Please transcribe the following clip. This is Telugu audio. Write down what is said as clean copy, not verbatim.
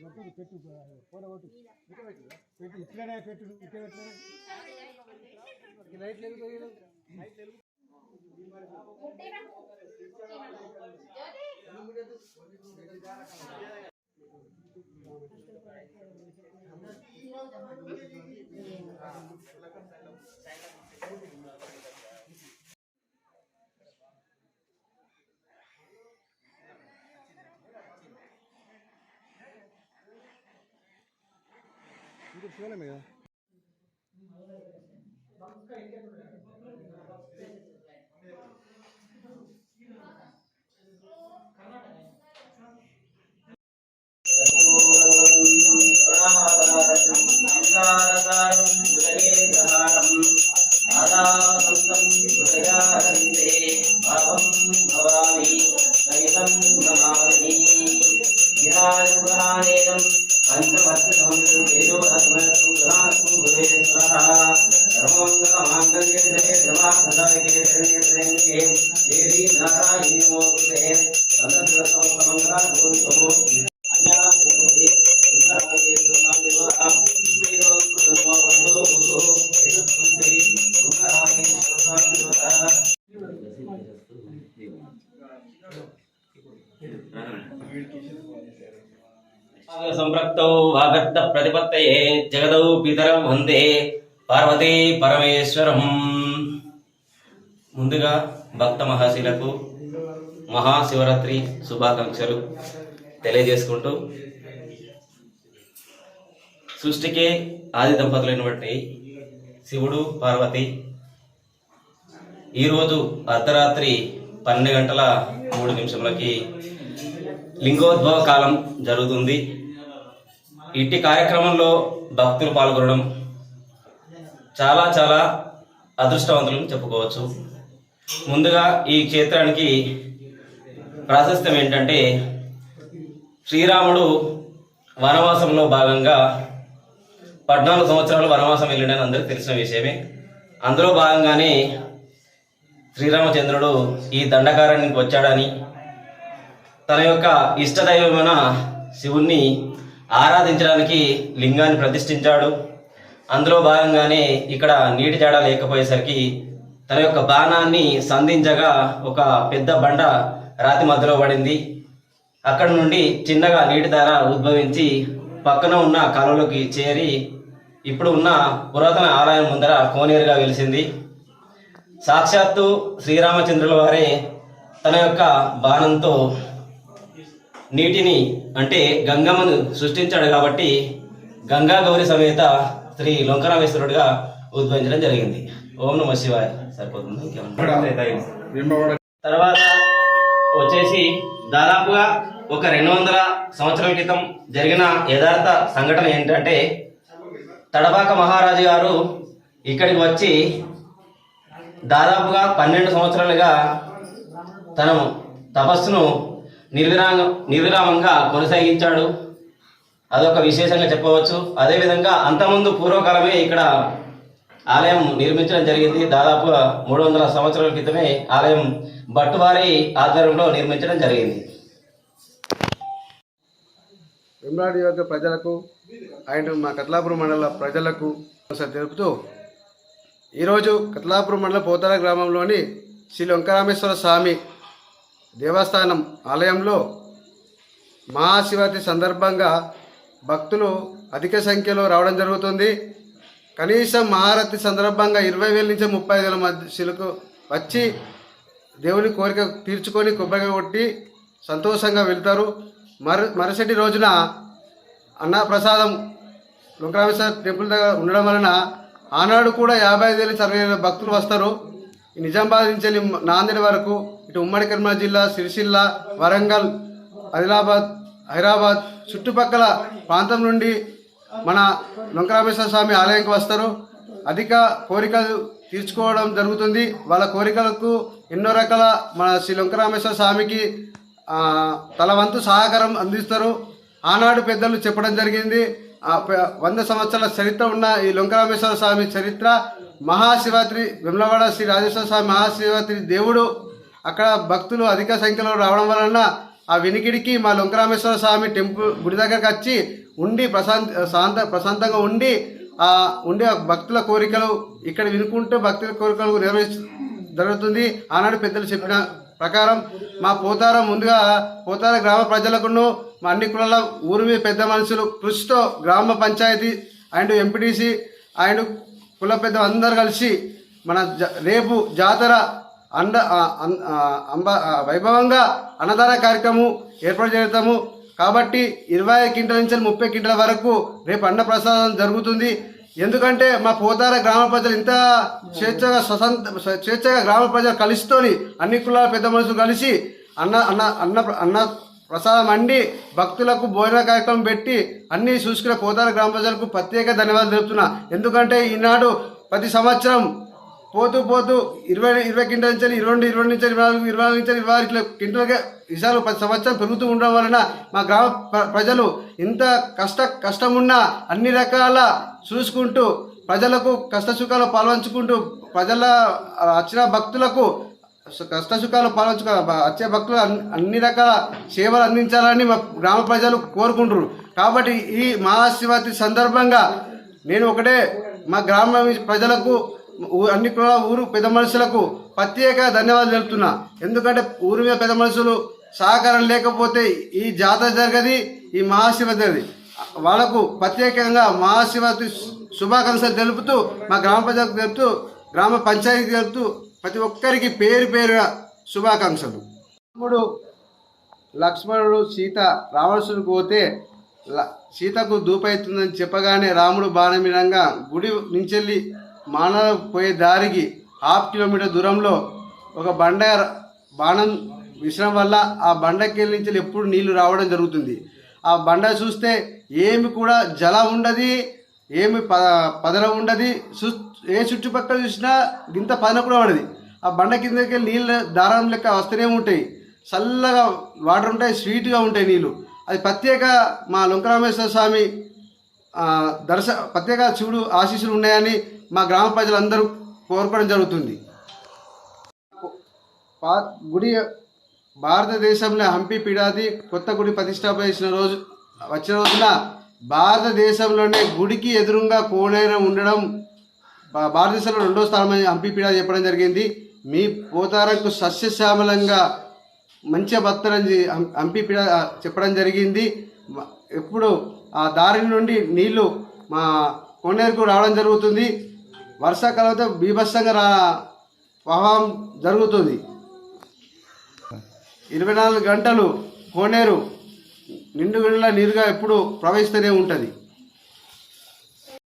పెట్టు ఫోన్ కొట్టు పెట్టు ఇట్లనే పెట్టు ఇట్లా పెట్టు లైట్ లేదు శివనమే కదా సంప్రక్తౌ వాగర్త ప్రతిపత్తయే జగదౌ పితరౌ వందే పార్వతీ పరమేశ్వరం. ముందుగా భక్త మహాశీలకు మహాశివరాత్రి శుభాకాంక్షలు తెలియజేసుకుంటూ, సృష్టికే ఆది దంపతులైనటువంటి శివుడు పార్వతి ఈరోజు అర్ధరాత్రి 12:03 లింగోద్భవ కాలం జరుగుతుంది. ఇట్టి కార్యక్రమంలో భక్తులు పాల్గొనడం చాలా చాలా అదృష్టవంతులను చెప్పుకోవచ్చు. ముందుగా ఈ క్షేత్రానికి ప్రాశస్త్యం ఏంటంటే, శ్రీరాముడు వనవాసంలో భాగంగా 14 సంవత్సరాలు వనవాసం వెళ్ళిండని అందరికీ తెలిసిన విషయమే. అందులో భాగంగానే శ్రీరామచంద్రుడు ఈ దండకారణ్యానికి వచ్చాడని, తన యొక్క ఇష్టదైవమైన శివుణ్ణి ఆరాధించడానికి లింగాన్ని ప్రతిష్ఠించాడు. అందులో భాగంగానే ఇక్కడ నీటి జాడ లేకపోయేసరికి తన యొక్క బాణాన్ని సంధించగా ఒక పెద్ద బండ రాతి మధ్యలో పడింది. అక్కడి నుండి చిన్నగా నీటి ధార ఉద్భవించి పక్కన ఉన్న కాలువలోకి చేరి ఇప్పుడు ఉన్న పురాతన ఆలయం ముందర కోనేరుగా వెలిసింది. సాక్షాత్తు శ్రీరామచంద్రుల వారే తన యొక్క బాణంతో నీటిని అంటే గంగమ్మను సృష్టించాడు కాబట్టి గంగా గౌరి సమేత శ్రీ లొంకరామేశ్వరుడిగా ఉద్భవించడం జరిగింది. ఓం నమః శివాయ. సరిపోతుంది. తర్వాత వచ్చేసి దాదాపుగా ఒక 200 సంవత్సరాల క్రితం జరిగిన యథార్థ సంఘటన ఏంటంటే, తడబాక మహారాజు గారు ఇక్కడికి వచ్చి దాదాపుగా 12 సంవత్సరాలుగా తన తపస్సును నిర్విరామంగా కొనసాగించాడు. అదొక విశేషంగా చెప్పవచ్చు. అదేవిధంగా అంతకుముందు పూర్వకాలమే ఇక్కడ ఆలయం నిర్మించడం జరిగింది. దాదాపుగా 300 సంవత్సరాల క్రితమే ఆలయం భట్టువారి ఆధ్వర్యంలో నిర్మించడం జరిగింది. వెంబడి యొక్క ప్రజలకు ఆయన మా కట్లాపురం మండల ప్రజలకు తెలుపుతూ, ఈరోజు కట్లాపురం మండల పోతాల గ్రామంలోని శ్రీ లొంకరామేశ్వర స్వామి దేవస్థానం ఆలయంలో మహాశివరాత్రి సందర్భంగా భక్తులు అధిక సంఖ్యలో రావడం జరుగుతుంది. కనీసం మహారాత్రి సందర్భంగా 20,000 నుంచి 30,000 మధ్యలకు వచ్చి దేవుని కోరిక తీర్చుకొని కొబ్బరిగా కొట్టి సంతోషంగా వెళ్తారు. మరుసటి రోజున అన్నప్రసాదం లొంకరామేశ్వర టెంపుల్ దగ్గర ఉండడం వలన ఆనాడు కూడా 55,000 భక్తులు వస్తారు. నిజామాబాద్ నుంచి నాందేడ్ వరకు, ఇటు ఉమ్మడి కరీంనగర్ జిల్లా, సిరిసిల్ల, వరంగల్, ఆదిలాబాద్, హైదరాబాద్ చుట్టుపక్కల ప్రాంతం నుండి మన లొంకరామేశ్వర స్వామి ఆలయానికి వస్తారు. అధిక కోరికలు తీర్చుకోవడం జరుగుతుంది. వాళ్ళ కోరికలకు ఎన్నో రకాల మన శ్రీ లొంకరామేశ్వర స్వామికి తల వంతు సహకారం అందిస్తారు. ఆనాడు పెద్దలు చెప్పడం జరిగింది. 100 సంవత్సరాల చరిత్ర ఉన్న ఈ లొంకరామేశ్వర స్వామి చరిత్ర, మహాశివరాత్రి వేములవాడ శ్రీ రాజేశ్వర స్వామి మహాశివరాత్రి దేవుడు అక్కడ భక్తులు అధిక సంఖ్యలో రావడం వలన ఆ వినికిడికి మా లొంకరామేశ్వర స్వామి టెంపుల్ గుడి దగ్గరకు వచ్చి ఉండి ప్రశాంతంగా ఉండి ఆ భక్తుల కోరికలు ఇక్కడ వినుకుంటూ భక్తుల కోరికలు జరుగుతుంది. ఆనాడు పెద్దలు చెప్పిన ప్రకారం మా పోతారం ముందుగా పోతార గ్రామ ప్రజలకును మా అన్ని కులాల ఊరి మీద పెద్ద మనుషులు కృషితో గ్రామ పంచాయతీ అండ్ ఎంపీటీసీ అండ్ కుల పెద్ద అందరు కలిసి మన రేపు జాతర వైభవంగా అన్నదాన కార్యక్రమం ఏర్పాటు చేస్తాము. కాబట్టి 20 క్వింటల నుంచి 30 క్వింటల వరకు రేపు అన్న ప్రసాదం జరుగుతుంది. ఎందుకంటే మా పోతార గ్రామ ప్రజలు ఇంత స్వేచ్ఛగా గ్రామ ప్రజలు కలిసితోని అన్ని కులాల పెద్ద మనుషులు కలిసి అన్న ప్రసాదం అండి భక్తులకు భోజన కార్యక్రమం పెట్టి అన్ని చూసుకునే పోతార గ్రామ ప్రజలకు ప్రత్యేక ధన్యవాదాలు తెలుపుతున్నా. ఎందుకంటే ఈనాడు ప్రతి సంవత్సరం పోతూ 20 క్వింటల నుంచి 22 నుంచి 24 నుంచి 26 క్వింటల్గా విషయాలు ప్రతి సంవత్సరం పెరుగుతూ ఉండడం వలన మా గ్రామ ప్రజలు ఇంత కష్టమున్నా అన్ని రకాల చూసుకుంటూ ప్రజలకు కష్ట సుఖాలు పాల్పంచుకుంటూ ప్రజల వచ్చిన భక్తులకు కష్ట సుఖాలు వచ్చే భక్తులు అన్ని రకాల సేవలు అందించాలని మా గ్రామ ప్రజలు కోరుకుంటారు. కాబట్టి ఈ మహాశివరాత్రి సందర్భంగా నేను ఒకటే మా గ్రామ ప్రజలకు అన్ని కులాల ఊరు పెద్ద మనుషులకు ప్రత్యేక ధన్యవాదాలు తెలుపుతున్నా. ఎందుకంటే ఊరి మీద పెద్ద మనుషులు సహకారం లేకపోతే ఈ జాతర జరగది, ఈ మహాశివరాత్రి జరగది. వాళ్ళకు ప్రత్యేకంగా మహాశివరాత్రి శుభాకాంక్షలు తెలుపుతూ మా గ్రామ ప్రజలకు తెలుపుతూ గ్రామ పంచాయతీ తెలుపుతూ ప్రతి ఒక్కరికి పేరున శుభాకాంక్షలు. రాముడు లక్ష్మణుడు సీత రావణుడికి పోతే సీతకు దూపైతుందని చెప్పగానే రాముడు బాణమినంగా గుడి నుంచెళ్ళి మానవ పోయే దారికి 1/2 కిలోమీటర్ దూరంలో ఒక బాణం విసరం వల్ల ఆ బండకెళ్ళి నుంచి ఎప్పుడు నీళ్లు రావడం జరుగుతుంది. ఆ బండ చూస్తే ఏమి కూడా జల ఉండదు, ఏమి పదన ఉండదు, ఏ చుట్టుపక్కల చూసినా ఇంత పదన కూడా ఉండదు. ఆ బండ కిందకి నీళ్ళు దారం లెక్క వస్తూనే ఉంటాయి, చల్లగా వాటర్ ఉంటాయి, స్వీట్గా ఉంటాయి నీళ్ళు. అది ప్రత్యేక మా లొంకరామేశ్వర స్వామి ప్రత్యేక శివుడు ఆశీస్సులు ఉన్నాయని మా గ్రామ ప్రజలందరూ కోరుకోవడం జరుగుతుంది. గుడి భారతదేశంలో హంపి పీఠాది కొత్త గుడి ప్రతిష్టాపన వచ్చిన రోజున భారతదేశంలోనే గుడికి ఎదురుగా కోనేరు ఉండడం భారతదేశంలో 2వ స్థానం హంపి పీఠాది చెప్పడం జరిగింది. మీ పోతారకు సస్యశ్యామలంగా మంచిగా బతకని హంపి పీఠ చెప్పడం జరిగింది. ఎప్పుడు ఆ దారి నుండి నీళ్లు మా కోనేరుకు రావడం జరుగుతుంది. వర్షాకాలంతో బీభత్సంగా ప్రవాహం జరుగుతుంది. 24 గంటలు కోనేరు నిండుగా నీరుగా ఎప్పుడు ప్రవహిస్తూనే ఉంటుంది.